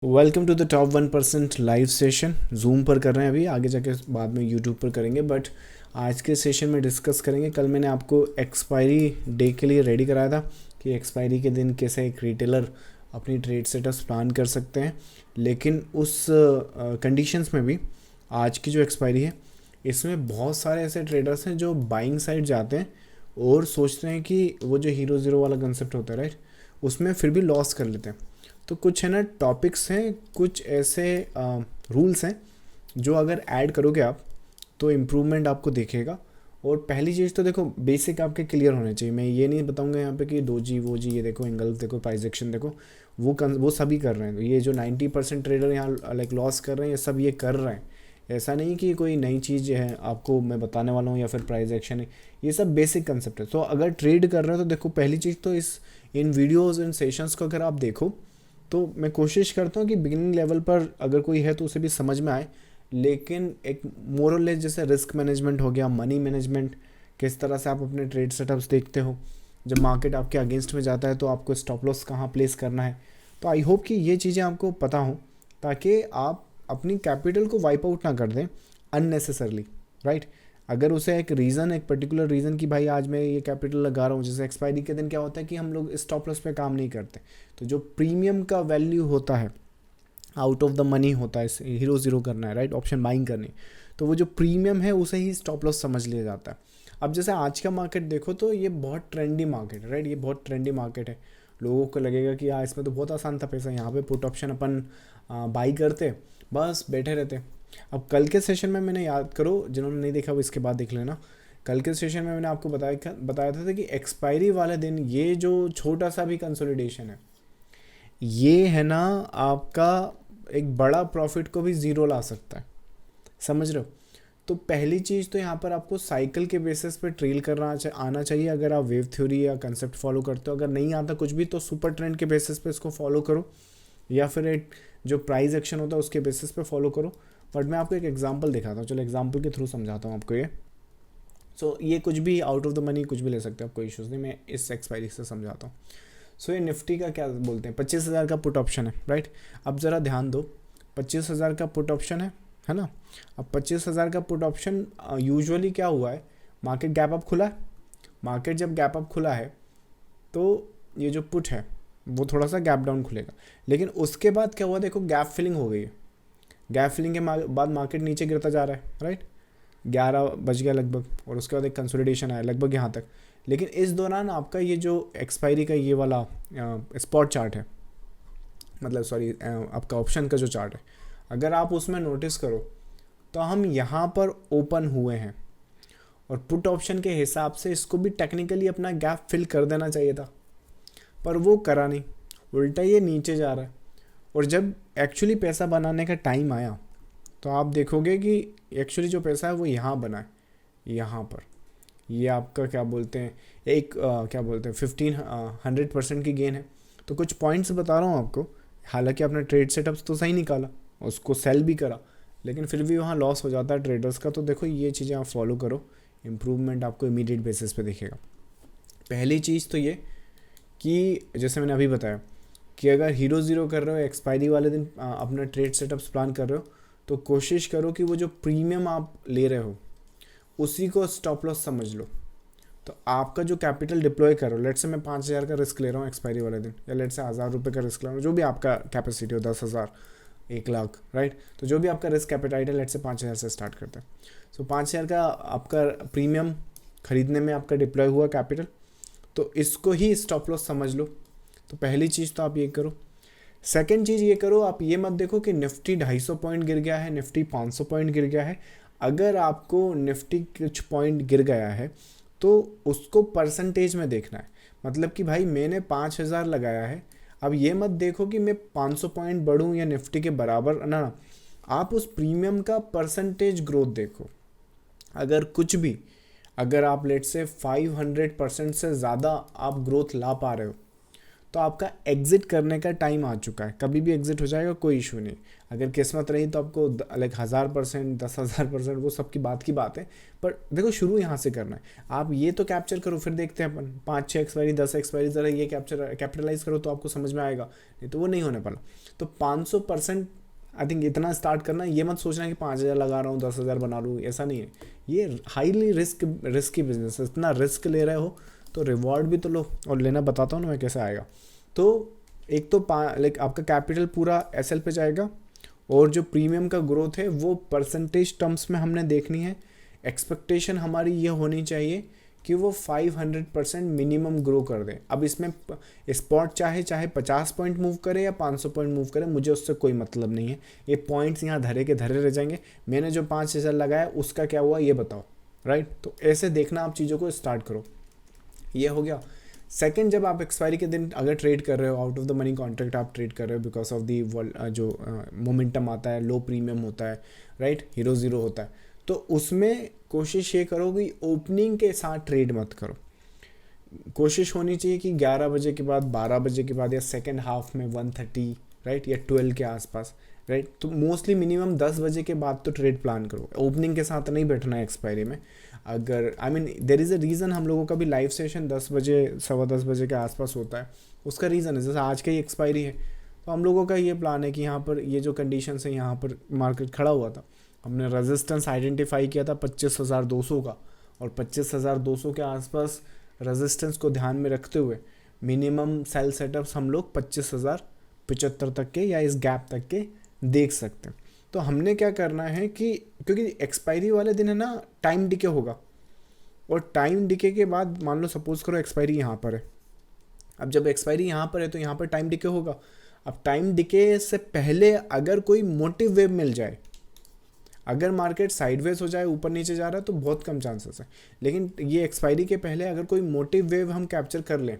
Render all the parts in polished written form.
Welcome to the top 1% live session. Zoom पर कर रहे हैं, अभी आगे जाके बाद में यूट्यूब पर करेंगे। बट आज के सेशन में डिस्कस करेंगे। कल मैंने आपको एक्सपायरी डे के लिए रेडी कराया था कि एक्सपायरी के दिन कैसे एक रिटेलर अपनी ट्रेड सेटअप्स प्लान कर सकते हैं। लेकिन उस कंडीशंस में भी आज की जो एक्सपायरी है, इसमें बहुत सारे ऐसे ट्रेडर्स हैं जो बाइंग साइड जाते हैं और सोचते हैं कि वो जो हीरो ज़ीरो वाला कंसेप्ट होता है, राइट, उसमें फिर भी लॉस कर लेते हैं। तो कुछ है ना टॉपिक्स हैं, कुछ ऐसे रूल्स हैं जो अगर ऐड करोगे आप तो इम्प्रूवमेंट आपको दिखेगा। और पहली चीज़ तो देखो, बेसिक आपके क्लियर होने चाहिए। मैं ये नहीं बताऊंगा यहाँ पे कि डोजी वो जी ये देखो, एंगल्स देखो, प्राइस एक्शन देखो, वो सभी कर रहे हैं। तो ये जो 90% ट्रेडर यहाँ लाइक लॉस कर रहे हैं, ये सब ये कर रहे हैं। ऐसा नहीं कि कोई नई चीज़ है आपको मैं बताने वाला हूँ या फिर प्राइस एक्शन है, ये सब बेसिक कंसेप्ट है। तो अगर ट्रेड कर रहे हो तो देखो, पहली चीज़ तो इन वीडियोज़ इन सेशंस को अगर आप देखो तो मैं कोशिश करता हूँ कि बिगिनिंग लेवल पर अगर कोई है तो उसे भी समझ में आए। लेकिन एक मोरलेस जैसे रिस्क मैनेजमेंट हो गया, मनी मैनेजमेंट, किस तरह से आप अपने ट्रेड सेटअप्स देखते हो, जब मार्केट आपके अगेंस्ट में जाता है तो आपको स्टॉप लॉस कहाँ प्लेस करना है। तो आई होप कि ये चीज़ें आपको पता हो, ताकि आप अपनी कैपिटल को वाइप आउट ना कर दें अननेसेसरली, राइट। अगर उसे एक रीज़न, एक पर्टिकुलर रीज़न कि भाई आज मैं ये कैपिटल लगा रहा हूँ, जैसे एक्सपायरी के दिन क्या होता है कि हम लोग स्टॉप लॉस पे काम नहीं करते। तो जो प्रीमियम का वैल्यू होता है, आउट ऑफ द मनी होता है, हीरो ज़ीरो करना है, राइट, ऑप्शन बाइंग करनी, तो वो जो प्रीमियम है उसे ही स्टॉप लॉस समझ लिया जाता है। अब जैसे आज का मार्केट देखो तो ये बहुत ट्रेंडी मार्केट है, राइट, ये बहुत ट्रेंडी मार्केट है। लोगों को लगेगा कि यार इसमें तो बहुत आसान था पैसा, यहाँ पे पुट ऑप्शन अपन बाई करते, बस बैठे रहते। अब कल के सेशन में मैंने, याद करो जिन्होंने नहीं देखा वो इसके बाद देख लेना, कल के सेशन में मैंने आपको बताया था कि एक्सपायरी वाले दिन ये जो छोटा सा भी कंसोलिडेशन है, ये है ना आपका एक बड़ा प्रॉफिट को भी ज़ीरो ला सकता है, समझ रहे हो। तो पहली चीज़ तो यहाँ पर आपको साइकिल के बेसिस पे ट्रेल करना आना चाहिए। अगर आप वेव थ्योरी या कंसेप्ट फॉलो करते हो, अगर नहीं आता कुछ भी तो सुपर ट्रेंड के बेसिस पे इसको फॉलो करो, या फिर एक जो प्राइस एक्शन होता है उसके बेसिस पे फॉलो करो। बट मैं आपको एक एग्जांपल दिखाता हूँ, चलो एग्जांपल के थ्रू समझाता हूँ आपको ये। ये कुछ भी आउट ऑफ द मनी कुछ भी ले सकते हो आप, कोई इशूज़ नहीं, मैं इस एक्सपायरी से समझाता हूँ। ये निफ्टी का क्या बोलते हैं, 25,000 का पुट ऑप्शन है, राइट। अब ज़रा ध्यान दो, 25,000 का पुट ऑप्शन है ना। अब 25,000 का पुट ऑप्शन यूजुअली क्या हुआ है, मार्केट गैप अप खुला है। मार्केट जब गैप अप खुला है तो ये जो पुट है वो थोड़ा सा गैप डाउन खुलेगा। लेकिन उसके बाद क्या हुआ, देखो गैप फिलिंग हो गई है। गैप फिलिंग के बाद मार्केट नीचे गिरता जा रहा है, राइट। 11 बज गया लगभग, और उसके बाद एक कंसोलिडेशन आया लगभग यहाँ तक। लेकिन इस दौरान आपका ये जो एक्सपायरी का ये वाला स्पॉट चार्ट है, मतलब सॉरी आपका ऑप्शन का जो चार्ट है, अगर आप उसमें नोटिस करो तो हम यहाँ पर ओपन हुए हैं, और पुट ऑप्शन के हिसाब से इसको भी टेक्निकली अपना गैप फिल कर देना चाहिए था, पर वो करा नहीं, उल्टा ये नीचे जा रहा है। और जब एक्चुअली पैसा बनाने का टाइम आया तो आप देखोगे कि एक्चुअली जो पैसा है वो यहाँ बना है, यहाँ पर। ये आपका क्या बोलते हैं, एक क्या बोलते हैं 1,500% की गेन है। तो कुछ पॉइंट्स बता रहा हूँ आपको, हालांकि आपने ट्रेड सेटअप्स तो सही निकाला, उसको सेल भी करा, लेकिन फिर भी वहाँ लॉस हो जाता है ट्रेडर्स का। तो देखो ये चीज़ें आप फॉलो करो, इम्प्रूवमेंट आपको इमीडिएट बेसिस पे दिखेगा। पहली चीज़ तो ये कि जैसे मैंने अभी बताया कि अगर हीरो ज़ीरो कर रहे हो, एक्सपायरी वाले दिन अपना ट्रेड सेटअप्स प्लान कर रहे हो, तो कोशिश करो कि वो जो प्रीमियम आप ले रहे हो उसी को स्टॉप लॉस समझ लो। तो आपका जो कैपिटल डिप्लॉय करो, लेट से मैं 5,000 का रिस्क ले रहा हूँ एक्सपायरी वाले दिन, या लेट से 1,000 रुपये का रिस्क ले रहा हूँ, जो भी आपका कैपेसिटी हो, 10,000, 1,00,000, राइट। तो जो भी आपका रिस्क कैपिटाइट है, लेट से 5,000 से स्टार्ट करते हैं। 5,000 का आपका प्रीमियम खरीदने में आपका डिप्लॉय हुआ कैपिटल, तो इसको ही स्टॉप लॉस समझ लो। तो पहली चीज़ तो आप ये करो। सेकेंड चीज़ ये करो, आप ये मत देखो कि निफ्टी 250 पॉइंट गिर गया है, निफ्टी 500 पॉइंट गिर गया है। अगर आपको निफ्टी कुछ पॉइंट गिर गया है तो उसको परसेंटेज में देखना है, मतलब कि भाई मैंने 5,000 लगाया है। अब ये मत देखो कि मैं 500 पॉइंट बढ़ूँ या निफ्टी के बराबर, ना, आप उस प्रीमियम का परसेंटेज ग्रोथ देखो। अगर कुछ भी, अगर आप लेट से 500% से ज़्यादा आप ग्रोथ ला पा रहे हो, तो आपका एग्जिट करने का टाइम आ चुका है। कभी भी एग्जिट हो जाएगा, कोई इशू नहीं। अगर किस्मत रही तो आपको लाइक 1000%, 10,000%, वो सब की बात है। पर देखो, शुरू यहाँ से करना है। आप ये तो कैप्चर करो, फिर देखते हैं अपन 5-6 एक्सपायरी, 10 एक्सपायरी, ज़रा ये कैपिटलाइज करो तो आपको समझ में आएगा, नहीं तो वो नहीं होने वाला। तो 500% आई थिंक इतना स्टार्ट करना। ये मत सोचना कि 5,000 लगा रहा हूँ 10,000 बना लूँ, ऐसा नहीं है। ये हाईली रिस्की बिजनेस है। इतना रिस्क ले रहे हो तो रिवॉर्ड भी तो लो, और लेना बताता हूँ ना मैं कैसे आएगा। तो एक तो लाइक आपका कैपिटल पूरा एसएल पे जाएगा, और जो प्रीमियम का ग्रोथ है वो परसेंटेज टर्म्स में हमने देखनी है। एक्सपेक्टेशन हमारी ये होनी चाहिए कि वो 500% मिनिमम ग्रो कर दें। अब इसमें स्पॉट चाहे 50 पॉइंट मूव करे या 500 पॉइंट मूव करे, मुझे उससे कोई मतलब नहीं है। ये पॉइंट्स यहाँ धरे के धरे रह जाएंगे। मैंने जो 5,000 लगाया उसका क्या हुआ ये बताओ, राइट। तो ऐसे देखना आप चीज़ों को स्टार्ट करो। ये हो गया। सेकंड, जब आप एक्सपायरी के दिन अगर ट्रेड कर रहे हो, out of the money contract आप ट्रेड कर रहे हो, बिकॉज ऑफ दी जो मोमेंटम आता है, लो प्रीमियम होता है, राइट, हीरो ज़ीरो होता है, तो उसमें कोशिश ये करो कि ओपनिंग के साथ ट्रेड मत करो। कोशिश होनी चाहिए कि 11 बजे के बाद, 12 बजे के बाद, या सेकेंड हाफ में 1:30, राइट, या 12 के आसपास, राइट। तो मोस्टली मिनिमम 10 बजे के बाद तो ट्रेड प्लान करो। ओपनिंग के साथ नहीं बैठना है एक्सपायरी में। अगर I mean there is a reason हम लोगों का भी लाइव सेशन 10 बजे, 10:15 बजे के आसपास होता है। उसका रीज़न है, जैसे आज का ही एक्सपायरी है, तो हम लोगों का ये प्लान है कि यहाँ पर ये जो कंडीशंस है, यहाँ पर मार्केट खड़ा हुआ था, हमने रेजिस्टेंस आइडेंटिफाई किया था 25,200 का, और 25,200 के आसपास रेजिस्टेंस को ध्यान में रखते हुए मिनिमम सेल सेटअप्स हम लोग 25,075 तक के, या इस गैप तक के देख सकते हैं। तो हमने क्या करना है कि क्योंकि एक्सपायरी वाले दिन है ना, टाइम डिके होगा, और टाइम डिके के बाद मान लो सपोज करो एक्सपायरी यहाँ पर है। अब जब एक्सपायरी यहाँ पर है तो यहाँ पर टाइम डिके होगा। अब टाइम डिके से पहले अगर कोई मोटिव वेव मिल जाए, अगर मार्केट साइडवेज हो जाए, ऊपर नीचे जा रहा है, तो बहुत कम चांसेस है। लेकिन ये एक्सपायरी के पहले अगर कोई मोटिव वेव हम कैप्चर कर लें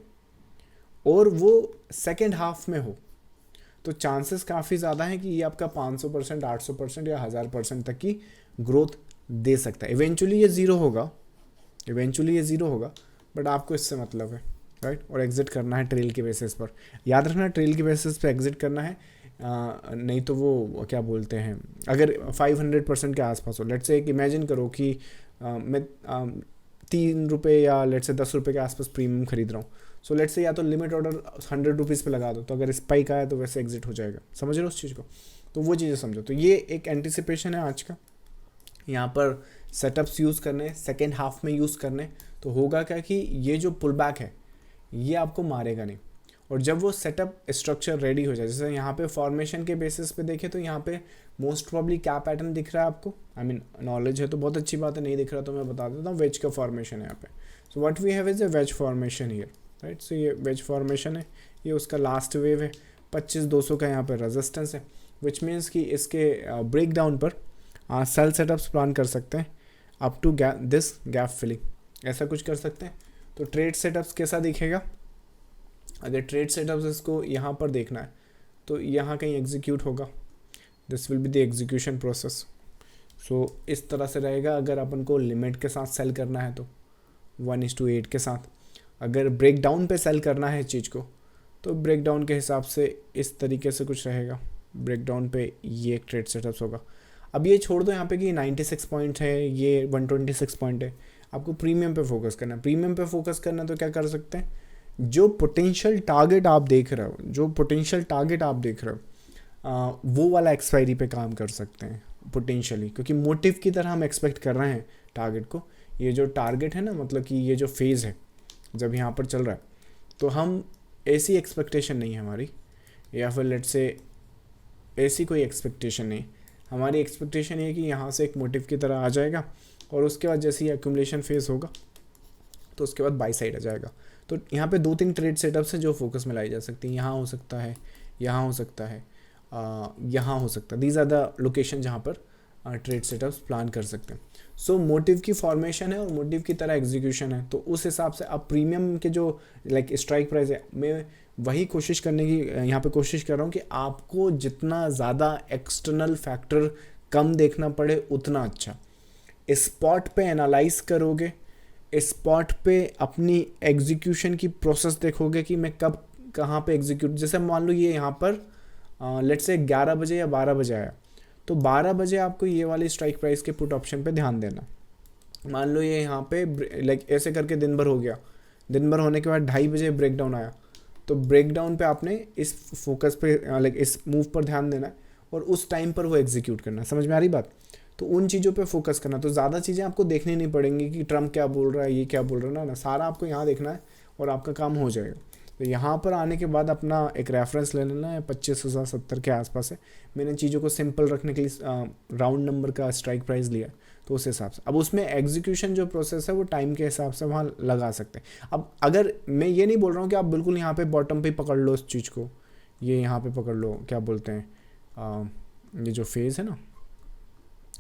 और वो सेकेंड हाफ में हो, तो चांसेस काफ़ी ज़्यादा हैं कि ये आपका 500%, 800% या 1000% तक की ग्रोथ दे सकता है। इवेंचुअली ये ज़ीरो होगा, बट आपको इससे मतलब है, राइट। और एग्जिट करना है ट्रेल के बेसिस पर। याद रखना, ट्रेल के बेसिस पर एग्जिट करना है। नहीं तो वो क्या बोलते हैं, अगर 500% के आसपास हो, लेट्स से एक इमेजिन करो कि मैं 3 रुपये या लेट्स से 10 रुपये के आसपास प्रीमियम खरीद रहा हूँ। सो लेट्स से या तो लिमिट ऑर्डर 100 रुपीज़ पे लगा दो, तो अगर स्पाइक आया तो वैसे एग्जिट हो जाएगा। समझ रहे हो उस चीज़ को? तो वो चीज़ें समझो। तो ये एक एंटिसिपेशन है आज का। यहाँ पर सेटअप्स यूज़ करने, सेकेंड हाफ में यूज़ करने, तो होगा क्या कि ये जो पुल बैक है ये आपको मारेगा नहीं। और जब वो सेटअप स्ट्रक्चर रेडी हो जाए, जैसे यहाँ पे फॉर्मेशन के बेसिस पे देखें तो यहाँ पे मोस्ट प्रॉब्ली क्या पैटर्न दिख रहा है आपको, आई मीन नॉलेज है तो बहुत अच्छी बात है, नहीं दिख रहा तो मैं बता देता हूँ। वेज का फॉर्मेशन है यहाँ पे। So what we have is a wedge formation here, right. So ये वेज फॉर्मेशन है, ये उसका लास्ट वेव है। 25,200 का यहाँ पर रेजिस्टेंस है, विच मीन्स कि इसके ब्रेक डाउन पर सेल सेटअप्स प्लान कर सकते हैं up to this gap filling, ऐसा कुछ कर सकते हैं। तो ट्रेड सेटअप्स कैसा दिखेगा, अगर ट्रेड सेटअप्स इसको यहाँ पर देखना है तो यहाँ कहीं एग्जीक्यूट होगा। This will be the execution process. So इस तरह से रहेगा। अगर अपन को लिमिट के साथ सेल करना है तो 1:8 के साथ, अगर ब्रेक डाउन पे सेल करना है चीज़ को तो ब्रेक डाउन के हिसाब से इस तरीके से कुछ रहेगा। ब्रेक डाउन पे ये एक ट्रेड सेटअप्स होगा। अब ये छोड़ दो यहाँ पे कि 96 पॉइंट है, ये 126 पॉइंट है, आपको प्रीमियम पे फोकस करना है। प्रीमियम पे फोकस करना तो क्या कर सकते हैं, जो पोटेंशियल टारगेट आप देख रहे हो, वो वाला एक्सपायरी पे काम कर सकते हैं पोटेंशियली, क्योंकि मोटिव की तरह हम एक्सपेक्ट कर रहे हैं टारगेट को। ये जो टारगेट है ना, मतलब कि ये जो फेज़ है जब यहाँ पर चल रहा है, तो हम ऐसी एक्सपेक्टेशन नहीं है हमारी, या फिर लेट्स से ऐसी कोई एक्सपेक्टेशन नहीं। हमारी एक्सपेक्टेशन ये कि यहाँ से एक मोटिव की तरह आ जाएगा, और उसके बाद जैसे ही एक्यूमुलेशन फेज होगा तो उसके बाद बाई साइड आ जाएगा। तो यहाँ पे 2-3 ट्रेड सेटअप्स हैं जो फोकस में लाई जा सकती हैं। यहाँ हो सकता है, यहाँ हो सकता है, यहाँ हो सकता है। दीज आर द लोकेशन जहाँ पर ट्रेड सेटअप्स प्लान कर सकते हैं। सो मोटिव की फॉर्मेशन है और मोटिव की तरह एग्जीक्यूशन है। तो उस हिसाब से अब प्रीमियम के जो लाइक स्ट्राइक प्राइस है, मैं वही कोशिश करने की यहाँ पे कोशिश कर रहा हूँ कि आपको जितना ज़्यादा एक्सटर्नल फैक्टर कम देखना पड़े उतना अच्छा। स्पॉट पे एनालाइज करोगे, स्पॉट पे अपनी एग्जीक्यूशन की प्रोसेस देखोगे कि मैं कब कहाँ पे एग्जीक्यूट, जैसे मान लो ये यहाँ पर लेट्स से 11 बजे या 12 बजे आया, तो 12 बजे आपको ये वाली स्ट्राइक प्राइस के पुट ऑप्शन पे ध्यान देना। मान लो ये यहाँ पे लाइक ऐसे करके दिन भर हो गया, दिन भर होने के बाद 2:30 बजे ब्रेक डाउन आया, तो ब्रेक डाउन पे आपने इस फोकस पे लाइक इस मूव पर ध्यान देना है और उस टाइम पर वो एग्जीक्यूट करना है। समझ में आ रही बात? तो उन चीज़ों पे फोकस करना, तो ज़्यादा चीज़ें आपको देखनी नहीं पड़ेंगी कि ट्रम्प क्या बोल रहा है, ये क्या बोल रहा है ना, सारा आपको यहाँ देखना है और आपका काम हो जाएगा। तो यहाँ पर आने के बाद अपना एक रेफरेंस ले लेना है, 25,070 के आसपास है। मैंने चीज़ों को सिंपल रखने के लिए राउंड नंबर का स्ट्राइक प्राइस लिया है, तो उस हिसाब से अब उसमें एग्जीक्यूशन जो प्रोसेस है वो टाइम के हिसाब से वहाँ लगा सकते हैं। अब अगर मैं ये नहीं बोल रहा हूँ कि आप बिल्कुल यहाँ पे बॉटम पे पकड़ लो इस चीज़ को, ये यहाँ पे पकड़ लो, क्या बोलते हैं ये जो फेज़ है ना,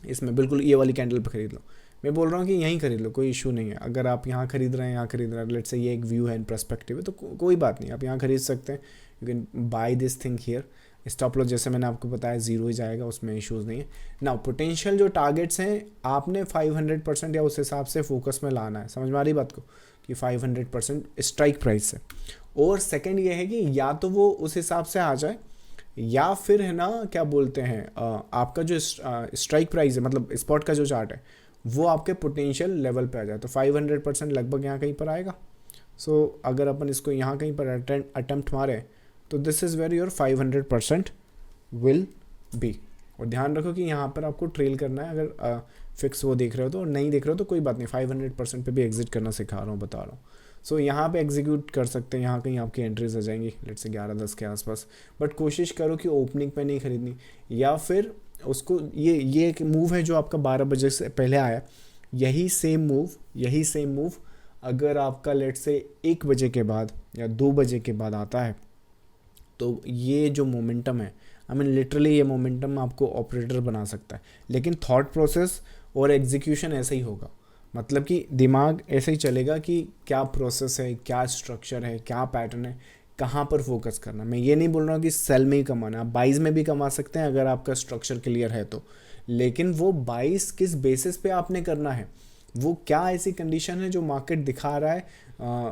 इसमें बिल्कुल ये वाली कैंडल पे खरीद लो। मैं बोल रहा हूँ कि यहीं खरीद लो, कोई इशू नहीं है। अगर आप यहाँ खरीद रहे हैं, यहाँ खरीद रहे हैं, लेट्स से ये एक व्यू है इन पर्सपेक्टिव है, तो कोई बात नहीं, आप यहाँ खरीद सकते हैं। You can by this thing here. Stop loss जैसे मैंने आपको बताया 0 ही जाएगा, उसमें इश्यूज़ नहीं है। नाउ पोटेंशियल जो टारगेट्स हैं आपने 500% या उस हिसाब से फोकस में लाना है। समझ में आ रही बात को कि 500% स्ट्राइक प्राइस है। और सेकेंड ये है कि या तो वो उस हिसाब से आ जाए, या फिर है ना क्या बोलते हैं आपका जो स्ट्राइक प्राइस है, मतलब स्पॉट का जो चार्ट है, वो आपके पोटेंशियल लेवल पे आ जाए, तो 500% लगभग यहाँ कहीं पर आएगा। सो अगर अपन इसको यहाँ कहीं पर अटेम्प्ट मारे तो this is where your 500% will be. और ध्यान रखो कि यहाँ पर आपको ट्रेल करना है। अगर फिक्स वो देख रहे हो तो, नहीं देख रहे हो तो कोई बात नहीं, 500% पे भी एग्जिट करना सिखा रहा हूँ, बता रहा हूँ। सो यहाँ पे एग्जीक्यूट कर सकते हैं, यहाँ कहीं आपकी एंट्रीज आ जाएंगी लेट्स से 11-10 के आसपास। बट कोशिश करो कि ओपनिंग पे नहीं खरीदनी, या फिर उसको ये एक मूव है जो आपका 12 बजे से पहले आया, यही सेम मूव अगर आपका लेट्स से 1 बजे के बाद या 2 बजे के बाद आता है, तो ये जो मोमेंटम है, आई मीन लिटरली ये मोमेंटम आपको ऑपरेटर बना सकता है। लेकिन थॉट प्रोसेस और एग्जीक्यूशन ऐसे ही होगा, मतलब कि दिमाग ऐसे ही चलेगा कि क्या प्रोसेस है, क्या स्ट्रक्चर है, क्या पैटर्न है, कहाँ पर फोकस करना। मैं ये नहीं बोल रहा हूँ कि सेल में ही कमाना, आप बाइज में भी कमा सकते हैं अगर आपका स्ट्रक्चर क्लियर है तो। लेकिन वो बाइज किस बेसिस पे आपने करना है, वो क्या ऐसी कंडीशन है जो मार्केट दिखा रहा है,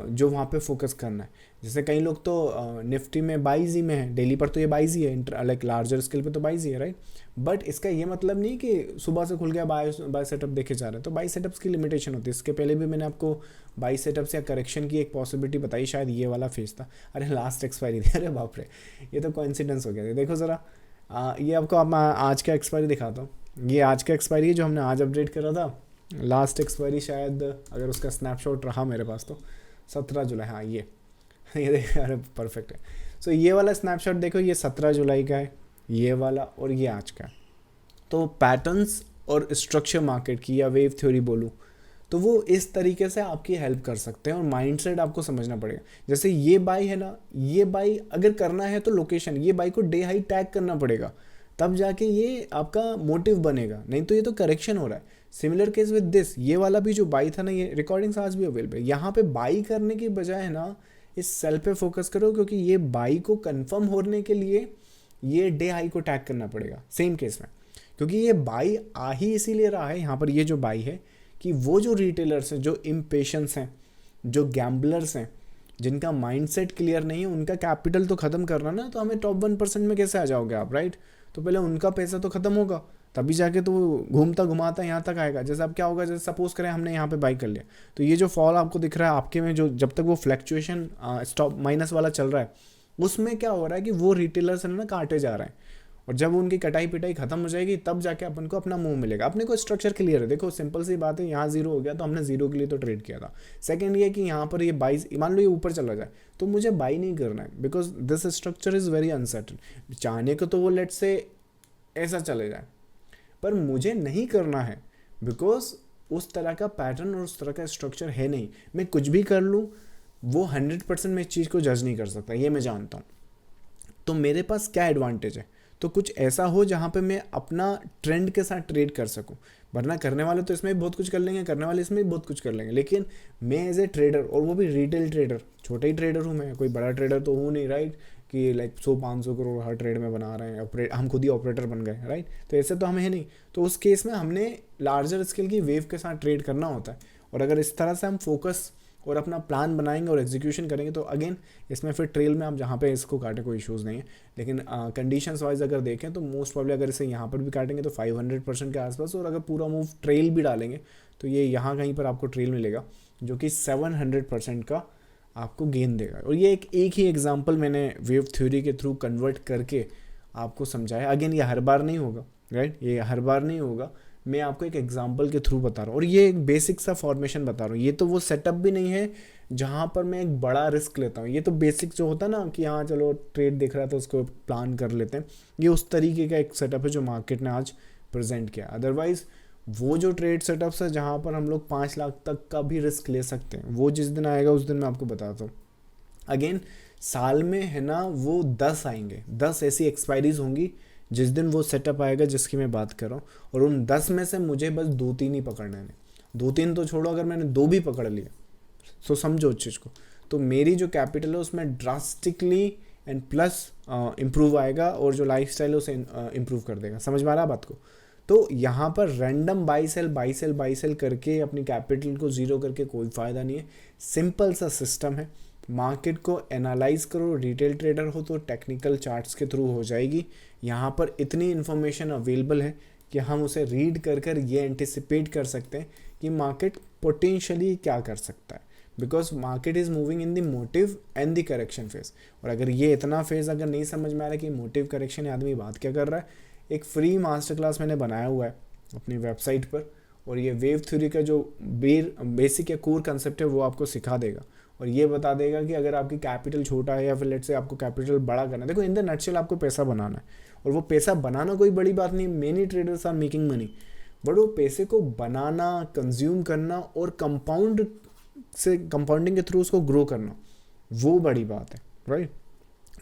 जो वहाँ पे फोकस करना है। जैसे कई लोग तो निफ्टी में बाइज ही में है, डेली पर तो ये बाइज ही है, लाइक लार्जर स्केल पे तो बाइज ही है, राइट। बट इसका ये मतलब नहीं कि सुबह से खुल गया बाय सेटअप देखे जा रहे हैं, तो बाई सेटअप्स की लिमिटेशन होती है। इसके पहले भी मैंने आपको बाई सेटअप्स या करेक्शन की एक पॉसिबिलिटी बताई, शायद ये वाला फेज था। अरे लास्ट एक्सपायरी थी, अरे बाप रे, ये तो कोइंसिडेंस हो गया। देखो ज़रा ये आपको अब मैं आज का एक्सपायरी दिखाता हूँ। ये आज का एक्सपायरी है जो हमने आज अपडेट करा था। लास्ट एक्सपायरी शायद, अगर उसका स्नैपशॉट रहा मेरे पास तो 17 जुलाई, हाँ ये देखो, अरे परफेक्ट है। सो ये वाला स्नैपशॉट देखो, ये 17 जुलाई का है, ये वाला, और ये आज का है। तो पैटर्न्स और स्ट्रक्चर मार्केट की, या वेव थ्योरी बोलूँ, तो वो इस तरीके से आपकी हेल्प कर सकते हैं। और माइंडसेट आपको समझना पड़ेगा। जैसे ये बाई है ना, ये बाई अगर करना है तो लोकेशन, ये बाई को डे हाई टैग करना पड़ेगा, तब जाके ये आपका मोटिव बनेगा, नहीं तो ये तो करेक्शन हो रहा है। सिमिलर केस विद दिस, ये वाला भी जो बाई था ना, ये रिकॉर्डिंग्स आज भी अवेलेबल है। यहाँ पे बाई करने की बजाय ना इस सेल पे फोकस करो, क्योंकि ये बाई को कंफर्म होने के लिए ये डे हाई को टैग करना पड़ेगा सेम केस में, क्योंकि ये बाई आ ही इसीलिए रहा है यहाँ पर। ये जो बाई है कि वो जो रिटेलर्स हैं, जो इम्पेशंस हैं, जो गैम्बलर्स हैं, जिनका माइंडसेट क्लियर नहीं है, उनका कैपिटल तो ख़त्म करना ना। तो हमें टॉप 1% में कैसे आ जाओगे आप, राइट। तो पहले उनका पैसा तो ख़त्म होगा, तभी जाके तो घूमता घुमाता यहाँ तक आएगा। जैसे अब क्या होगा, जैसे सपोज करें हमने यहाँ पे बाई कर लिया, तो ये जो फॉल आपको दिख रहा है आपके में, जो जब तक वो फ्लैक्चुएशन स्टॉप माइनस वाला चल रहा है, उसमें क्या हो रहा है कि वो रिटेलर्स ना काटे जा रहे हैं। और जब उनकी कटाई पिटाई खत्म हो जाएगी, तब जाके अपन को अपना मुंह मिलेगा। अपने को स्ट्रक्चर क्लियर है। देखो सिंपल सी बात है, यहाँ 0 हो गया तो हमने 0 के लिए तो ट्रेड किया था। सेकंड ये कि यहाँ पर ये बाई, मान लो ये ऊपर चला जाए, तो मुझे बाई नहीं करना है, because this structure is very uncertain. चाहने को तो वो लेट से ऐसा चले जाए, पर मुझे नहीं करना है, बिकॉज उस तरह का पैटर्न और उस तरह का स्ट्रक्चर है नहीं। मैं कुछ भी कर लूँ, वो 100% मैं इस चीज़ को जज नहीं कर सकता, ये मैं जानता हूँ। तो मेरे पास क्या एडवांटेज है, तो कुछ ऐसा हो जहाँ पे मैं अपना ट्रेंड के साथ ट्रेड कर सकूँ। वरना करने वाले तो इसमें भी बहुत कुछ कर लेंगे, करने वाले इसमें भी बहुत कुछ कर लेंगे, लेकिन मैं एज ए ट्रेडर, और वो भी रिटेल ट्रेडर, छोटा ही ट्रेडर हूँ मैं, कोई बड़ा ट्रेडर तो हूँ नहीं, राइट, कि लाइक 100-500 करोड़ हर ट्रेड में बना रहे हैं, हम खुद ही ऑपरेटर बन गए, राइट। तो ऐसे तो हमें है नहीं। तो उस केस में हमने लार्जर स्केल की वेव के साथ ट्रेड करना होता है। और अगर इस तरह से हम फोकस और अपना प्लान बनाएंगे और एग्जीक्यूशन करेंगे तो अगेन इसमें फिर ट्रेल में आप जहाँ पे इसको काटें कोई इश्यूज़ नहीं है, लेकिन कंडीशंस वाइज अगर देखें तो मोस्ट प्रॉब्ली अगर इसे यहाँ पर भी काटेंगे तो 500% के आसपास, और अगर पूरा मूव ट्रेल भी डालेंगे तो ये यहाँ कहीं पर आपको ट्रेल मिलेगा जो कि 700% का आपको गेन देगा। और ये एक ही एग्जांपल मैंने वेव थ्योरी के थ्रू कन्वर्ट करके आपको समझाया। अगेन ये हर बार नहीं होगा, राइट, ये हर बार नहीं होगा, मैं आपको एक एग्जांपल के थ्रू बता रहा हूँ और ये एक बेसिक सा फॉर्मेशन बता रहा हूँ। ये तो वो सेटअप भी नहीं है जहाँ पर मैं एक बड़ा रिस्क लेता हूँ, ये तो बेसिक जो होता है ना कि हाँ चलो ट्रेड दिख रहा है तो उसको प्लान कर लेते हैं, ये उस तरीके का एक सेटअप है जो मार्केट ने आज प्रेजेंट किया। अदरवाइज वो जो ट्रेड सेटअप्स है जहाँ पर हम लोग 5 लाख तक का भी रिस्क ले सकते हैं, वो जिस दिन आएगा उस दिन मैं आपको बताता हूँ। अगेन साल में है ना वो 10 आएंगे, 10 ऐसी एक्सपायरीज होंगी जिस दिन वो सेटअप आएगा जिसकी मैं बात कर रहा हूँ, और उन 10 में से मुझे बस 2-3 ही पकड़ने हैं। 2-3 तो छोड़ो, अगर मैंने 2 भी पकड़ लिए तो समझो उस चीज़ को, तो मेरी जो कैपिटल है उसमें ड्रास्टिकली एंड प्लस इम्प्रूव आएगा और जो लाइफस्टाइल है उसे इम्प्रूव कर देगा। समझ में आ रहा बात को? तो यहाँ पर रैंडम बाई सेल करके अपनी कैपिटल को ज़ीरो करके कोई फ़ायदा नहीं है। सिंपल सा सिस्टम है, मार्केट को एनालाइज करो, रिटेल ट्रेडर हो तो टेक्निकल चार्ट्स के थ्रू हो जाएगी। यहाँ पर इतनी इन्फॉर्मेशन अवेलेबल है कि हम उसे रीड कर ये एंटिसिपेट कर सकते हैं कि मार्केट पोटेंशियली क्या कर सकता है, because market is moving in the motive and the correction phase. और अगर ये इतना फेज अगर नहीं समझ में आ रहा है कि मोटिव करेक्शन आदमी बात क्या कर रहा है, एक फ्री मास्टर क्लास मैंने बनाया हुआ है अपनी वेबसाइट पर, और ये वेव थ्योरी का जो बेसिक या कोर कंसेप्ट है वो आपको सिखा देगा और ये बता देगा कि अगर आपकी कैपिटल छोटा है या फिर लेट से आपको कैपिटल बड़ा करना है। देखो इन द नटशेल आपको पैसा बनाना है, और वो पैसा बनाना कोई बड़ी बात नहीं, many traders are making money, but वो पैसे को बनाना, कंज्यूम करना और कंपाउंडिंग के थ्रू उसको ग्रो करना, वो बड़ी बात है, राइट।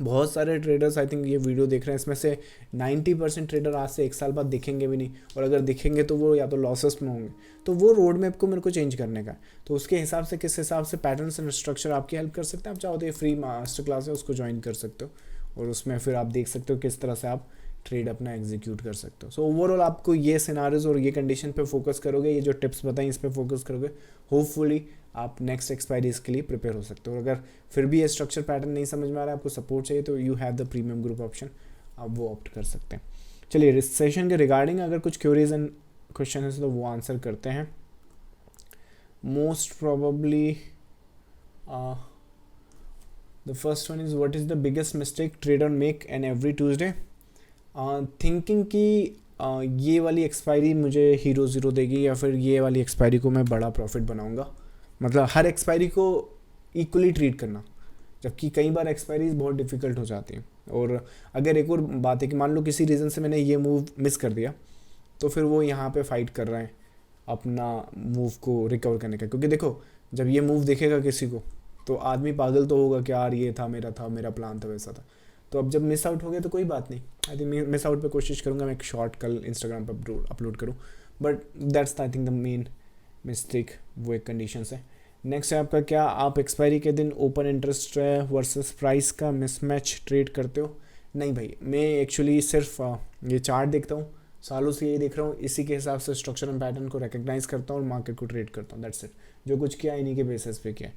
बहुत सारे ट्रेडर्स आई थिंक ये वीडियो देख रहे हैं, इसमें से 90% ट्रेडर आज से 1 साल बाद दिखेंगे भी नहीं, और अगर दिखेंगे तो वो या तो लॉसेस में होंगे। तो वो रोड मैप को मेरे को चेंज करने का है, तो उसके हिसाब से किस हिसाब से पैटर्न्स एंड स्ट्रक्चर आपकी हेल्प कर सकते हैं। आप चाहो तो ये फ्री मास्टर क्लास है उसको ज्वाइन कर सकते हो, और उसमें फिर आप देख सकते हो किस तरह से आप ट्रेड अपना एग्जीक्यूट कर सकते हो। सो ओवरऑल आपको ये सिनारियोज और ये कंडीशन पे फोकस करोगे, ये जो टिप्स बताएं इस पे फोकस करोगे, होपफुली आप नेक्स्ट एक्सपायरीज के लिए प्रिपेयर हो सकते हो। अगर फिर भी ये स्ट्रक्चर पैटर्न नहीं समझ में आ रहा है, आपको सपोर्ट चाहिए, तो you have the premium group option, आप वो ऑप्ट कर सकते हैं। चलिए इस सेशन के रिगार्डिंग अगर कुछ क्वेरीज एंड क्वेश्चन है तो वो आंसर करते हैं। Most probably the first one is what is the biggest mistake trader make an every Tuesday. Thinking कि ये वाली एक्सपायरी मुझे हीरो ज़ीरो देगी या फिर ये वाली एक्सपायरी को मैं बड़ा प्रॉफिट बनाऊंगा, मतलब हर एक्सपायरी को इक्वली ट्रीट करना, जबकि कई बार एक्सपायरीज बहुत डिफ़िकल्ट हो जाती हैं। और अगर एक और बात है कि मान लो किसी रीज़न से मैंने ये मूव मिस कर दिया, तो फिर वो यहाँ पे फाइट कर रहे हैं अपना मूव को रिकवर करने का, क्योंकि देखो जब ये मूव दिखेगा किसी को तो आदमी पागल तो होगा कि यार ये था मेरा प्लान था, वैसा था। तो अब जब मिस आउट हो गया तो कोई बात नहीं, आई थिंक मिस आउट पे कोशिश करूँगा मैं एक शॉर्ट कल इंस्टाग्राम पर अपलोड करूँ, but that's I think the main mistake, वो एक कंडीशन है। नेक्स्ट है आपका, क्या आप एक्सपायरी के दिन ओपन इंटरेस्ट वर्सेस प्राइस का मिसमैच ट्रेड करते हो? नहीं भाई, मैं एक्चुअली सिर्फ ये चार्ट देखता हूँ, सालों से ये देख रहा हूँ, इसी के हिसाब से स्ट्रक्चर एंड पैटर्न को रिकग्नाइज करता हूँ और मार्केट को ट्रेड करता हूँ, दैट्स इट। जो कुछ किया इन्हीं के बेसिस पे किया,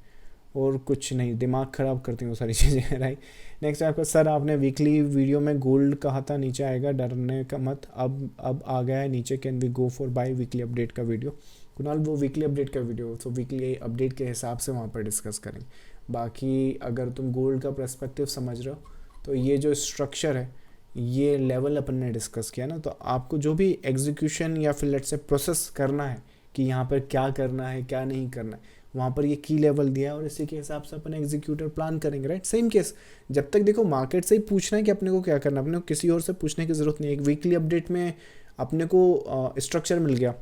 और कुछ नहीं, दिमाग ख़राब करती हूँ सारी चीज़ें, राइट। नेक्स्ट आपका, सर आपने वीकली वीडियो में गोल्ड कहा था नीचे आएगा, डरने का मत, अब आ गया है नीचे, can we go for buy weekly update का वीडियो? कुणाल वो वीकली अपडेट का वीडियो, तो वीकली अपडेट के हिसाब से वहाँ पर डिस्कस करेंगे। बाकी अगर तुम गोल्ड का पर्सपेक्टिव समझ रहे हो तो ये जो स्ट्रक्चर है, ये लेवल अपन ने डिस्कस किया ना, तो आपको जो भी एग्जीक्यूशन या फिर लेट से प्रोसेस करना है कि यहाँ पर क्या करना है क्या नहीं करना है, वहाँ पर ये की लेवल दिया है और इसी के हिसाब से अपन एग्जीक्यूटर प्लान करेंगे, राइट। सेम केस, जब तक देखो मार्केट से ही पूछना है कि अपने को क्या करना है, अपने को किसी और से पूछने की ज़रूरत नहीं है। एक वीकली अपडेट में अपने को स्ट्रक्चर मिल गया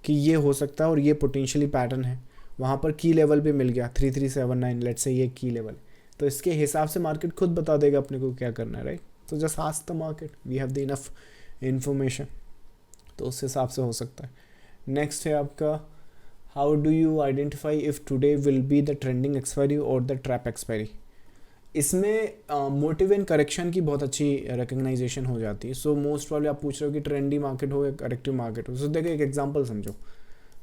कि ये हो सकता है और ये पोटेंशियली पैटर्न है, वहाँ पर की लेवल भी मिल गया 3379, लेट से ये की लेवल, तो इसके हिसाब से मार्केट खुद बता देगा अपने को क्या करना है, राइट। तो just ask the market, we have the enough information, तो उस हिसाब से हो सकता है। नेक्स्ट है आपका, how do you identify if today will be the trending expiry और द ट्रैप एक्सपायरी? इसमें मोटिव एंड करेक्शन की बहुत अच्छी रिकग्नाइजेशन हो जाती है। सो मोस्ट प्रॉब्ली आप पूछ रहे हो कि ट्रेंडी मार्केट हो या करेक्टिव मार्केट हो। सो देखो एक एग्जांपल समझो,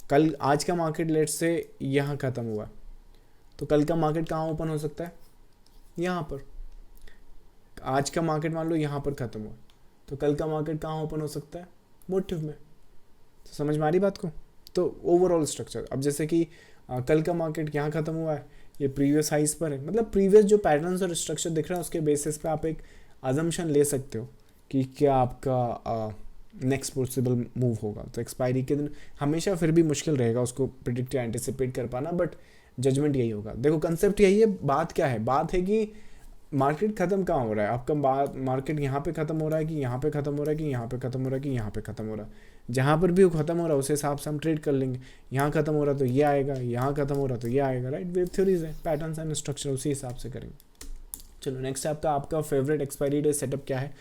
कल आज का मार्केट लेट से यहाँ ख़त्म हुआ, तो कल का मार्केट कहाँ ओपन हो सकता है? यहाँ पर। आज का मार्केट मान लो यहाँ पर ख़त्म हुआ, तो कल का मार्केट कहाँ ओपन हो सकता है? मोटिव में। तो समझ में आ रही बात को? तो ओवरऑल स्ट्रक्चर, अब जैसे कि कल का मार्केट यहाँ ख़त्म हुआ है, ये प्रीवियस हाइस पर है, मतलब प्रीवियस जो पैटर्न्स और स्ट्रक्चर दिख रहा है उसके बेसिस पे आप एक अजम्पशन ले सकते हो कि क्या आपका नेक्स्ट पॉसिबल मूव होगा। तो एक्सपायरी के दिन हमेशा फिर भी मुश्किल रहेगा उसको प्रिडिक्ट या एंटिसिपेट कर पाना, बट जजमेंट यही होगा। देखो कंसेप्ट यही है। बात क्या है? बात है कि मार्केट ख़त्म कहाँ हो रहा है आपका। बात मार्केट यहाँ पे ख़त्म हो रहा है कि यहाँ पे ख़त्म हो रहा है कि यहाँ पे ख़त्म हो रहा है कि यहाँ पे ख़त्म हो रहा है। जहाँ पर भी वो ख़त्म हो रहा है उस हिसाब से हम ट्रेड कर लेंगे। यहाँ ख़त्म हो रहा है तो ये आएगा, यहाँ ख़त्म हो रहा है तो ये आएगा, राइट। वेव थ्योरीज है, पैटर्न्स एंड स्ट्रक्चर, उसी हिसाब से करेंगे। चलो नेक्स्ट आपका फेवरेट एक्सपायरी डे सेटअप क्या है?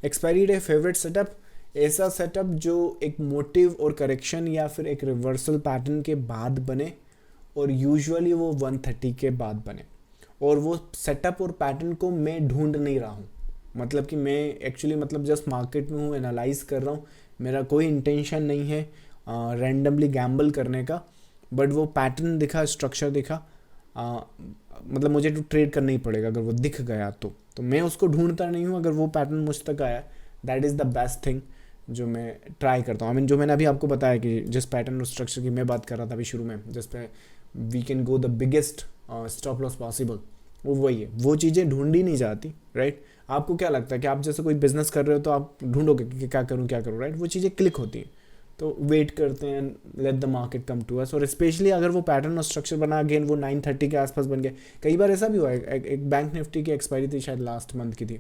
एक्सपायरी डे फेवरेट सेटअप, ऐसा सेटअप जो एक मोटिव और करेक्शन या फिर एक रिवर्सल पैटर्न के बाद बने, और यूजुअली वो 130 के बाद बने। और वो सेटअप और पैटर्न को मैं ढूंढ नहीं रहा हूँ, मतलब कि मैं एक्चुअली मतलब जस्ट मार्केट में हूँ, एनालाइज कर रहा हूँ, मेरा कोई इंटेंशन नहीं है रैंडमली गैम्बल करने का। बट वो पैटर्न दिखा, स्ट्रक्चर दिखा, मतलब मुझे तो ट्रेड करना ही पड़ेगा अगर वो दिख गया तो मैं उसको ढूंढता नहीं हूँ। अगर वो पैटर्न मुझ तक आया, that is the best thing जो मैं ट्राई करता हूँ। जो मैंने अभी आपको बताया कि जिस पैटर्न और स्ट्रक्चर की मैं बात कर रहा था अभी शुरू में, जिस पे we can go the biggest stop loss possible, वो वही है। वो चीज़ें ढूंढी नहीं जाती, राइट। आपको क्या लगता है कि आप जैसे कोई बिजनेस कर रहे हो तो आप ढूंढोगे कि क्या करूँ, राइट। वो चीज़ें क्लिक होती हैं, तो वेट करते हैं, let the market come to us. और स्पेशली अगर वो पैटर्न और स्ट्रक्चर बना, अगेन वो 930 के आसपास बन गया। कई बार ऐसा भी हुआ है, एक बैंक निफ्टी की एक्सपायरी थी शायद लास्ट मंथ की थी,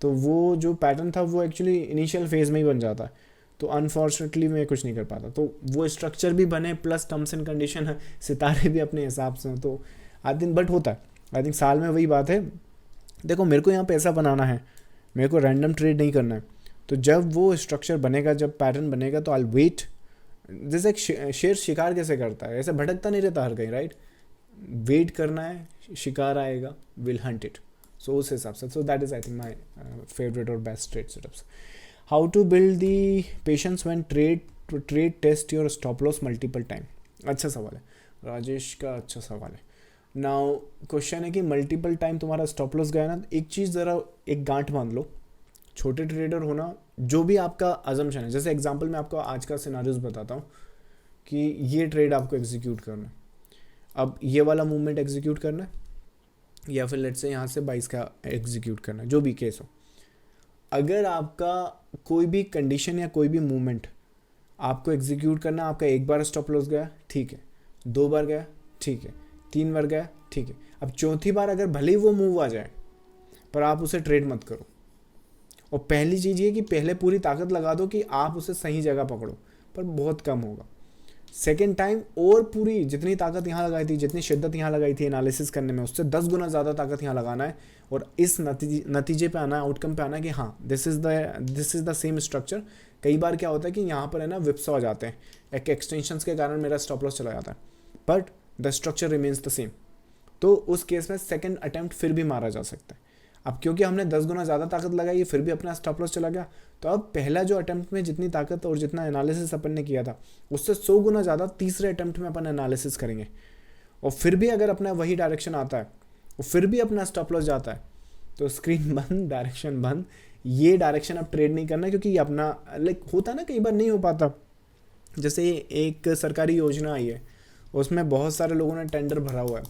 तो वो जो पैटर्न था वो एक्चुअली इनिशियल फेज में ही बन जाता है, तो अनफॉर्चुनेटली मैं कुछ नहीं कर पाता। तो वो स्ट्रक्चर भी बने प्लस टर्म्स एंड कंडीशन है, सितारे भी अपने हिसाब से, तो आई थिंक बट होता है। आई थिंक साल में वही बात है। देखो मेरे को यहाँ पैसा बनाना है, मेरे को रैंडम ट्रेड नहीं करना है, तो जब वो स्ट्रक्चर बनेगा, जब पैटर्न बनेगा, तो आई वेट। जैसे एक शेर शिकार कैसे करता है, ऐसे भटकता नहीं रहता हर कहीं, राइट। वेट करना है, शिकार आएगा, विल हंट इट। सो उस हिसाब से, so that is I think my favourite और best trade setups. How to build the patience when trade test your stop loss multiple time. अच्छा सवाल है राजेश का, अच्छा सवाल है। नाउ क्वेश्चन है कि मल्टीपल टाइम तुम्हारा स्टॉप लॉस गया ना, एक चीज़ ज़रा एक गांठ बांध लो, छोटे ट्रेडर होना, जो भी आपका अजम्पशन है। जैसे एग्जांपल मैं आपको आज का सिनारियोस बताता हूँ कि ये ट्रेड आपको एग्जीक्यूट करना है, अब ये वाला मूवमेंट एग्जीक्यूट करना है, या फिर लेट्स से यहाँ से 22 का एग्जीक्यूट करना है, जो भी केस हो। अगर आपका कोई भी कंडीशन या कोई भी मूवमेंट आपको एग्जीक्यूट करना, आपका एक बार स्टॉप लॉस गया, ठीक है, 2 बार गया, ठीक है, 3 बार गया, ठीक है, अब चौथी बार अगर भले ही वो मूव आ जाए, पर आप उसे ट्रेड मत करो। और पहली चीज़ ये कि पहले पूरी ताकत लगा दो कि आप उसे सही जगह पकड़ो, पर बहुत कम होगा। सेकेंड टाइम और पूरी जितनी ताकत यहाँ लगाई थी, जितनी शिद्दत यहाँ लगाई थी एनालिसिस करने में, उससे 10 गुना ज़्यादा ताकत यहाँ लगाना है, और इस नतीजे पे आना है, आउटकम पे आना है कि हाँ this is the same structure. कई बार क्या होता है कि यहाँ पर है ना विप्स आ जाते हैं, एक एक्सटेंशंस के कारण मेरा स्टॉप लॉस चला जाता है, but the structure remains the same. तो उस केस में सेकेंड अटैम्प्ट फिर भी मारा जा सकता है। अब क्योंकि हमने 10 गुना ज़्यादा ताकत लगाई, फिर भी अपना स्टॉप लॉस चला गया, तो अब पहला जो अटैम्प्ट में जितनी ताकत और जितना एनालिसिस अपन ने किया था, उससे 100 गुना ज़्यादा तीसरे अटैम्प्ट में अपन एनालिसिस करेंगे, और फिर भी अगर अपना वही डायरेक्शन आता है और फिर भी अपना स्टॉप लॉस जाता है, तो स्क्रीन बंद, डायरेक्शन बंद। ये डायरेक्शन अब ट्रेड नहीं करना, क्योंकि ये अपना होता है ना, कई बार नहीं हो पाता। जैसे एक सरकारी योजना आई है, उसमें बहुत सारे लोगों ने टेंडर भरा हुआ है,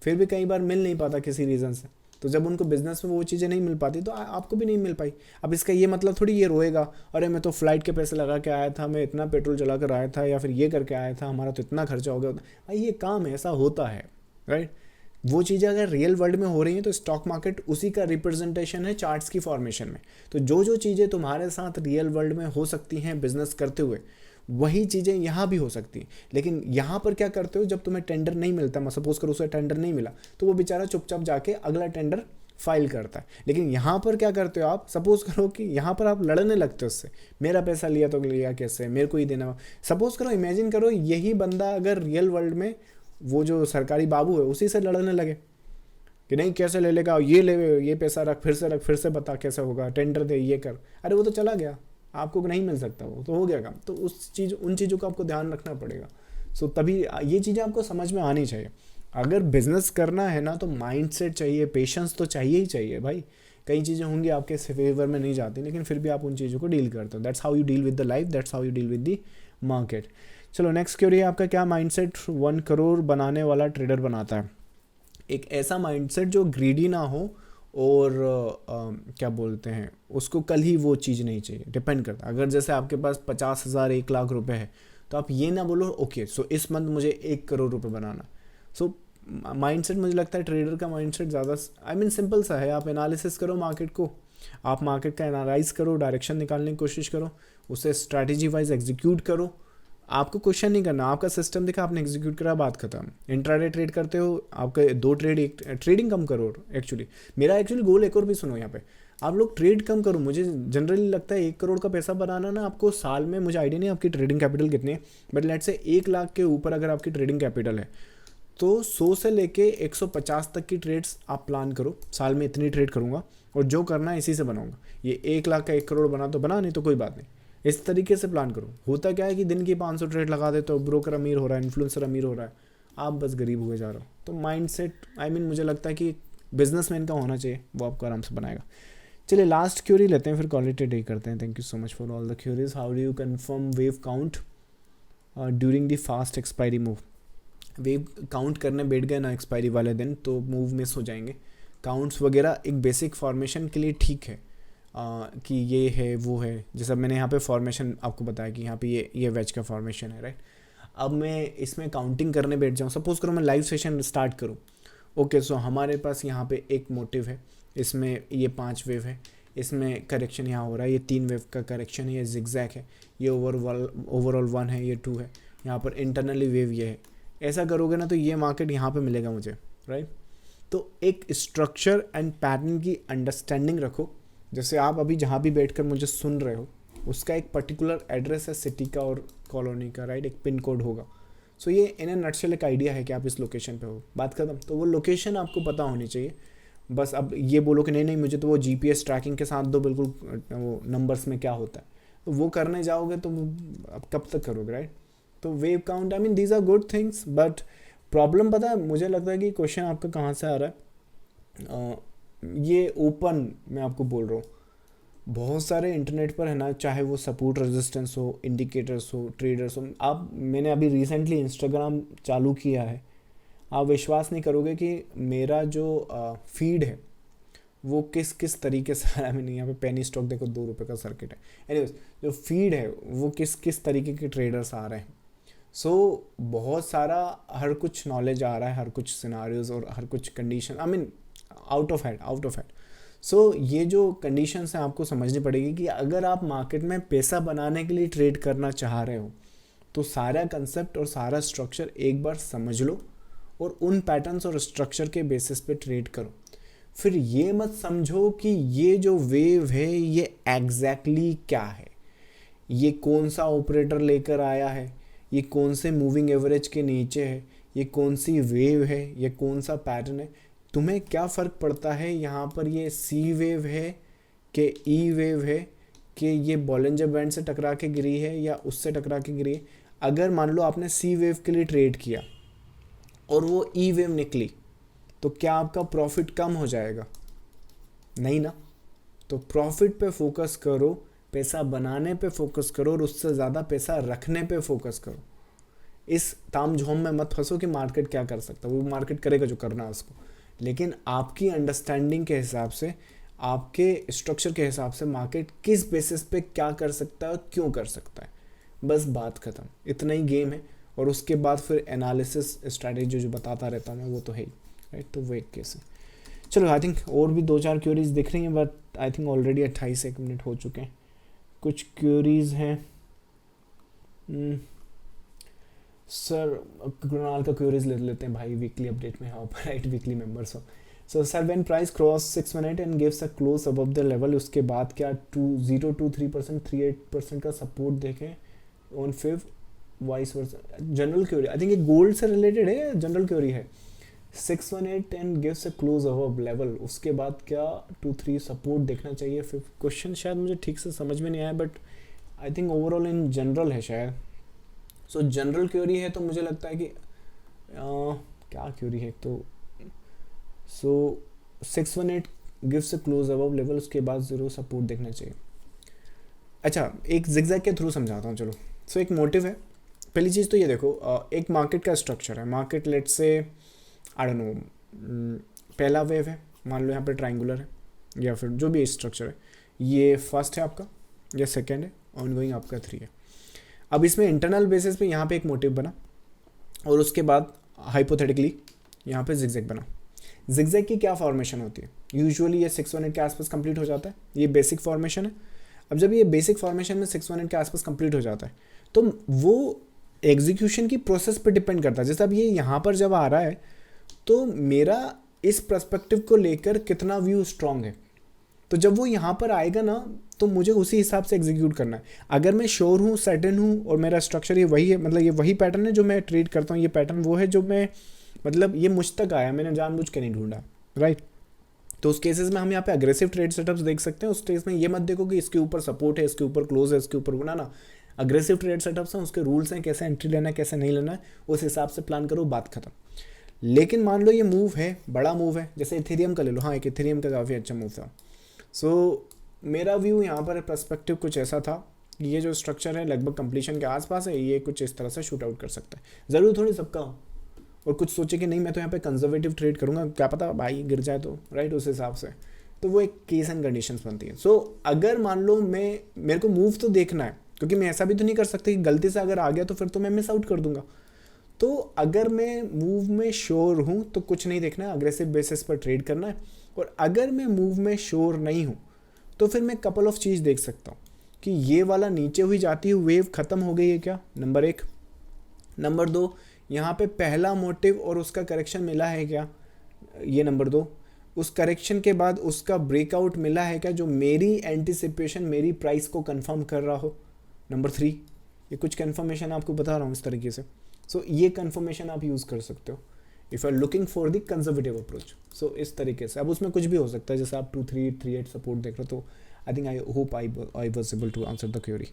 फिर भी कई बार मिल नहीं पाता किसी रीज़न से। तो जब उनको बिजनेस में वो चीज़ें नहीं मिल पाती, तो आपको भी नहीं मिल पाई। अब इसका ये मतलब थोड़ी ये रोएगा, अरे मैं तो फ्लाइट के पैसे लगा के आया था, मैं इतना पेट्रोल जला कर आया था, या फिर ये करके आया था, हमारा तो इतना खर्चा हो गया। भाई ये काम है, ऐसा होता है, राइट। वो चीज़ें अगर रियल वर्ल्ड में हो रही हैं, तो स्टॉक मार्केट उसी का रिप्रेजेंटेशन है चार्ट्स की फॉर्मेशन में। तो जो चीज़ें तुम्हारे साथ रियल वर्ल्ड में हो सकती हैं बिजनेस करते हुए, वही चीज़ें यहाँ भी हो सकती हैं। लेकिन यहाँ पर क्या करते हो, जब तुम्हें टेंडर नहीं मिलता, मैं सपोज करो उसे टेंडर नहीं मिला, तो वो बेचारा चुपचाप जाके अगला टेंडर फाइल करता है। लेकिन यहाँ पर क्या करते हो आप, सपोज करो कि यहाँ पर आप लड़ने लगते हो उससे, मेरा पैसा लिया तो लिया कैसे, मेरे को ही देना। सपोज करो, इमेजिन करो, यही बंदा अगर रियल वर्ल्ड में वो जो सरकारी बाबू है उसी से लड़ने लगे कि नहीं कैसे ले लेगा, ये ले, ये पैसा रख, फिर से रख, फिर से बता कैसे होगा, टेंडर दे, ये कर, अरे वो तो चला गया, आपको नहीं मिल सकता, वो तो हो गया काम। तो उन चीज़ों का आपको ध्यान रखना पड़ेगा। सो तभी ये चीज़ें आपको समझ में आनी चाहिए। अगर बिजनेस करना है ना तो माइंडसेट चाहिए, पेशेंस तो चाहिए ही चाहिए भाई। कई चीज़ें होंगी आपके फेवर में नहीं जाती, लेकिन फिर भी आप उन चीज़ों को डील करते हो। That's how you deal with the life, that's how you deal with the market. चलो नेक्स्ट क्वेरी है आपका, क्या माइंडसेट 1 करोड़ बनाने वाला ट्रेडर बनाता है? एक ऐसा माइंडसेट जो ग्रीडी ना हो और क्या बोलते हैं उसको कल ही वो चीज़ नहीं चाहिए, डिपेंड करता है। अगर जैसे आपके पास 50,000 1 लाख रुपए है तो आप ये ना बोलो ओके सो इस मंथ मुझे 1 करोड़ रुपए बनाना। सो माइंडसेट मुझे लगता है ट्रेडर का माइंडसेट ज़्यादा सिंपल सा है। आप एनालिसिस करो मार्केट को, आप मार्केट का एनालाइज करो, डायरेक्शन निकालने की कोशिश करो, उसे स्ट्रैटेजी वाइज एग्जीक्यूट करो। आपको क्वेश्चन नहीं करना, आपका सिस्टम दिखा, आपने एग्जीक्यूट करा, बात खत्म। इंट्राडे ट्रेड करते हो, आपके 2 ट्रेड, एक ट्रेडिंग कम करो। एक्चुअली मेरा गोल एक और भी सुनो यहाँ पे, आप लोग ट्रेड कम करो। मुझे जनरली लगता है 1 करोड़ का पैसा बनाना ना आपको साल में, मुझे आइडिया नहीं आपकी ट्रेडिंग कैपिटल कितनी है, बट लेट्स से 1 लाख के ऊपर अगर आपकी ट्रेडिंग कैपिटल है तो 100 से लेके 150 तक की ट्रेड्स आप प्लान करो। साल में इतनी ट्रेड करूँगा और जो करना है इसी से बनाऊंगा। ये 1 लाख का 1 करोड़ बना तो बना, नहीं तो कोई बात नहीं। इस तरीके से प्लान करो। होता क्या है कि दिन की 500 ट्रेड लगा दे तो ब्रोकर अमीर हो रहा है, इन्फ्लुएंसर अमीर हो रहा है, आप बस गरीब हुए जा रहे हो। तो माइंडसेट मुझे लगता है कि बिजनेसमैन का होना चाहिए, वो आपको आराम से बनाएगा। चलिए लास्ट क्यूरी लेते हैं, फिर क्वालिटी डे करते हैं। Thank you so much for all the queries. How do you confirm wave count during the fast expiry move? Wave count करने बैठ गए ना एक्सपायरी वाले दिन तो मूव मिस हो जाएंगे। काउंट्स वगैरह एक बेसिक फॉर्मेशन के लिए ठीक है, कि ये है वो है। जैसा मैंने यहाँ पे फॉर्मेशन आपको बताया कि यहाँ पे ये वेज का फॉर्मेशन है, राइट। अब मैं इसमें काउंटिंग करने बैठ जाऊँ, सपोज करो मैं लाइव सेशन स्टार्ट करूँ। ओके सो हमारे पास यहाँ पे एक मोटिव है, इसमें ये 5 वेव है, इसमें करेक्शन यहाँ हो रहा है, ये 3 वेव का करेक्शन है, ये जिगजैग है, ये ओवरऑल 1 है, ये 2 है, यहाँ पर इंटरनली वेव ये है। ऐसा करोगे ना तो ये मार्केट यहाँ पे मिलेगा मुझे, राइट। तो एक स्ट्रक्चर एंड पैटर्न की अंडरस्टैंडिंग रखो। जैसे आप अभी जहाँ भी बैठकर मुझे सुन रहे हो उसका एक पर्टिकुलर एड्रेस है सिटी का और कॉलोनी का, राइट, एक पिन कोड होगा। सो ये इन ए नटशेल एक आइडिया है कि आप इस लोकेशन पे हो, बात खत्म। तो वो लोकेशन आपको पता होनी चाहिए। बस अब ये बोलो कि नहीं मुझे तो वो जीपीएस ट्रैकिंग के साथ दो, बिल्कुल वो नंबर्स में क्या होता है, तो वो करने जाओगे तो अब कब तक करोगे, राइट। तो wave count these are good things, but problem पता है मुझे लगता है कि क्वेश्चन आपका कहाँ से आ रहा है। ये ओपन मैं आपको बोल रहा हूँ, बहुत सारे इंटरनेट पर है ना, चाहे वो सपोर्ट रेजिस्टेंस हो, इंडिकेटर्स हो, ट्रेडर्स हो। आप मैंने अभी रिसेंटली इंस्टाग्राम चालू किया है, आप विश्वास नहीं करोगे कि मेरा जो फीड है वो किस किस तरीके से आ रहा है। यहाँ पे पेनी स्टॉक देखो 2 रुपये का सर्किट है। एनीवेज जो फीड है वो किस किस तरीके के ट्रेडर्स आ रहे हैं। सो बहुत सारा हर कुछ नॉलेज आ रहा है, हर कुछ सिनारियोज और हर कुछ कंडीशन आउट ऑफ हेड। सो ये जो कंडीशंस हैं आपको समझनी पड़ेगी कि अगर आप मार्केट में पैसा बनाने के लिए ट्रेड करना चाह रहे हो तो सारा कंसेप्ट और सारा स्ट्रक्चर एक बार समझ लो और उन पैटर्न्स और स्ट्रक्चर के बेसिस पे ट्रेड करो। फिर ये मत समझो कि ये जो वेव है ये एग्जैक्टली क्या है, ये कौन सा ऑपरेटर लेकर आया है, ये कौन से मूविंग एवरेज के नीचे है, ये कौन सी वेव है, ये कौन सा पैटर्न है। तुम्हें क्या फ़र्क पड़ता है यहाँ पर, ये सी वेव है कि ई वेव है कि ये बॉलिंजर बैंड से टकरा के गिरी है या उससे टकरा के गिरी है। अगर मान लो आपने सी वेव के लिए ट्रेड किया और वो ई वेव निकली तो क्या आपका प्रॉफिट कम हो जाएगा? नहीं ना। तो प्रॉफिट पे फोकस करो, पैसा बनाने पे फोकस करो और उससे ज़्यादा पैसा रखने पे फोकस करो। इस तामझाम में मत फंसो कि मार्केट क्या कर सकता है, वो मार्केट करेगा जो करना है उसको। लेकिन आपकी अंडरस्टैंडिंग के हिसाब से, आपके स्ट्रक्चर के हिसाब से मार्केट किस बेसिस पे क्या कर सकता है और क्यों कर सकता है, बस बात ख़त्म। इतना ही गेम है। और उसके बाद फिर एनालिसिस स्ट्रैटेजी जो बताता रहता हूँ मैं, वो तो है ही, राइट। तो वो एक केस है। चलो आई थिंक और भी 2-4 क्यूरीज दिख रही हैं, but I think already 28 minute हो चुके हैं। कुछ क्यूरीज हैं सर, कृणाल का क्यूरीज ले लेते हैं भाई, वीकली अपडेट में हाँ राइट, वीकली मेंबर्स हो। So sir when price cross 618 and gives a close above the level, उसके बाद क्या 0.23% 38% का सपोर्ट देखें on 5 vice versa? General query I think ये गोल्ड से रिलेटेड है, जनरल क्यूरी है। 618 and gives a close above level, उसके बाद क्या 2-3 सपोर्ट देखना चाहिए? फिर क्वेश्चन शायद मुझे ठीक से समझ में नहीं आया, but I think overall in general है शायद। सो जनरल क्यूरी है तो मुझे लगता है कि क्या क्यूरी है तो। सो 618 gives a close above level, उसके बाद ज़ीरो सपोर्ट देखना चाहिए। अच्छा, एक जिगजैग के थ्रू समझाता हूँ चलो। सो एक मोटिव है। पहली चीज़ तो ये देखो, एक मार्केट का स्ट्रक्चर है। मार्केट लेट से आई डोंट नो, पहला वेव है, मान लो यहाँ पे ट्राइंगुलर है, या फिर जो भी स्ट्रक्चर है, ये फर्स्ट है आपका, या सेकेंड है, ऑनगोइंग आपका 3 है। अब इसमें इंटरनल बेसिस पे यहाँ पे एक मोटिव बना, और उसके बाद हाइपोथेटिकली यहाँ पे जिगजैग बना। जिगजैग की क्या फॉर्मेशन होती है? यूजुअली ये 618 के आसपास कंप्लीट हो जाता है, ये बेसिक फॉर्मेशन है। अब जब ये बेसिक फॉर्मेशन में 618 के आसपास कंप्लीट हो जाता है, तो वो एग्जीक्यूशन की प्रोसेस पे डिपेंड करता है। जैसे अब ये यहाँ पर जब आ रहा है, तो मेरा इस पर्सपेक्टिव को लेकर कितना व्यू स्ट्रांग है, तो जब वो यहाँ पर आएगा ना, तो मुझे उसी हिसाब से एग्जीक्यूट करना है। अगर मैं श्योर हूँ, सर्टेन हूँ, और मेरा स्ट्रक्चर ये वही है, मतलब ये वही पैटर्न है जो मैं ट्रेड करता हूँ, ये पैटर्न वो है जो मैं, मतलब ये मुझ तक आया, मैंने जानबूझ के नहीं ढूंढा, राइट। तो उस केसेस में हम यहाँ पे अग्रेसिव ट्रेड सेटअप्स देख सकते हैं। उस केस में ये मत देखो कि इसके ऊपर सपोर्ट है, इसके ऊपर क्लोज है, इसके ऊपर बनाना। अग्रेसिव ट्रेड सेटअप्स हैं, उसके रूल्स हैं, कैसे एंट्री लेना है, कैसे नहीं लेना है, उस हिसाब से प्लान करो, बात खत्म। लेकिन मान लो ये मूव है, बड़ा मूव है, जैसे इथेरियम का ले लो। हाँ, एक इथेरियम का काफ़ी अच्छा मूव था। सो मेरा व्यू यहाँ पर पर्सपेक्टिव कुछ ऐसा था कि ये जो स्ट्रक्चर है लगभग कंप्लीशन के आसपास है, ये कुछ इस तरह से शूट आउट कर सकता है। ज़रूर थोड़ी सबका हो, और कुछ सोचे कि नहीं मैं तो यहाँ पे कंजर्वेटिव ट्रेड करूँगा, क्या पता भाई गिर जाए तो, राइट, उस हिसाब से। तो वो एक केस एंड कंडीशंस बनती है। सो अगर मान लो मेरे को मूव तो देखना है, क्योंकि मैं ऐसा भी तो नहीं कर सकता कि गलती से अगर आ गया तो फिर तो मैं मिस आउट कर दूंगा। तो अगर मैं मूव में श्योर हूँ तो कुछ नहीं देखना है, अग्रेसिव बेसिस पर ट्रेड करना है। और अगर मैं मूव में श्योर नहीं हूँ तो फिर मैं कपल ऑफ चीज़ देख सकता हूँ कि ये वाला नीचे हुई जाती हुई वेव ख़त्म हो गई है क्या, नंबर 1। नंबर 2, यहाँ पे पहला मोटिव और उसका करेक्शन मिला है क्या, ये नंबर 2। उस करेक्शन के बाद उसका ब्रेकआउट मिला है क्या, जो मेरी एंटिसिपेशन, मेरी प्राइस को कंफर्म कर रहा हो, नंबर 3। ये कुछ कंफर्मेशन आपको बता रहा हूँ इस तरीके से। सो ये कंफर्मेशन आप यूज़ कर सकते हो if you are looking for the conservative approach. So इस तरीके से। अब उसमें कुछ भी हो सकता है, जैसे आप 2338 सपोर्ट देख रहे हो, तो I hope I was able to answer the query.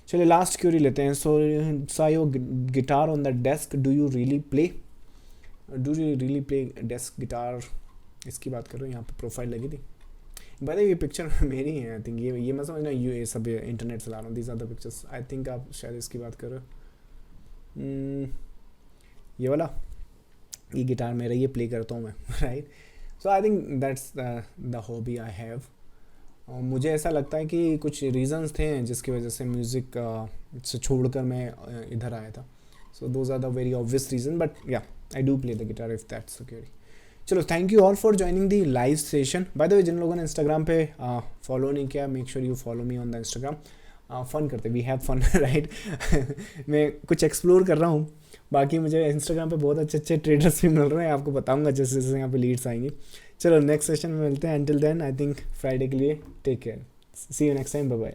चलिए लास्ट क्वेरी लेते हैं। So saw your guitar on the desk, do you really play desk guitar, इसकी बात कर रहे हो। यहाँ पे प्रोफाइल लगी थी, भाई ये पिक्चर मेरी है आई थिंक। ये मैं समझना, ये सब इंटरनेट से ला रहा हूँ, these are the pictures. I think आप शायद इसकी बात कर रहे हो, ये वाला, ये गिटार मेरा, ये प्ले करता हूँ मैं, right. So I think that's the hobby I have. मुझे ऐसा लगता है कि कुछ रीजंस थे जिसकी वजह से म्यूज़िक से छोड़कर मैं इधर आया था। So those are the very obvious reason, but yeah I do play the guitar if that's the query. चलो, thank you all for joining the live session. By the way, जिन लोगों ने इंस्टाग्राम पे फॉलो नहीं किया, make sure you follow me on the Instagram. Fun करते, we have fun, right. मैं कुछ एक्सप्लोर कर रहा हूँ। बाकी मुझे इंस्टाग्राम पे बहुत अच्छे अच्छे ट्रेडर्स भी मिल रहे हैं, आपको बताऊंगा जैसे जैसे यहाँ पे लीड्स आएंगी। चलो नेक्स्ट सेशन में मिलते हैं। Until then I think Friday के लिए take care, see you next time, bye bye.